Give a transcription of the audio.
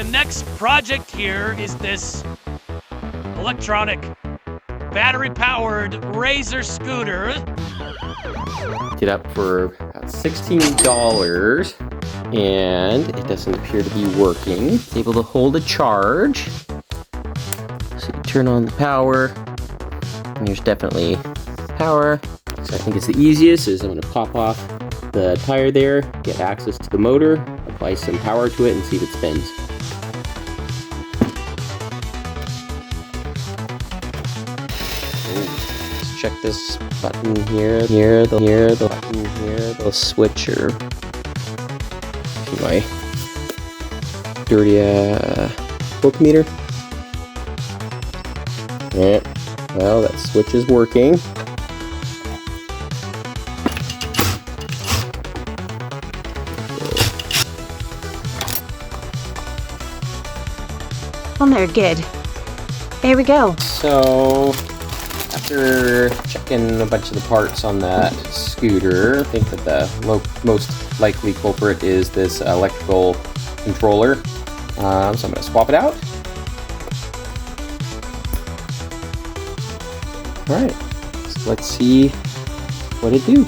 the next project here is this electronic battery-powered Razor scooter. It up for about $16, and it doesn't appear to be working. It's able to hold a charge. So you turn on the power, and there's definitely power. So I think it's the easiest is I'm going to pop off the tire there, get access to the motor, apply some power to it, and see if it spins. Let's check this button here, the button here, the switcher. My dirty voltmeter. Yeah, well, that switch is working. Well, they're good. There we go. So, after checking a bunch of the parts on that scooter, I think that the most likely culprit is this electrical controller. So I'm going to swap it out. Alright, so let's see what it do.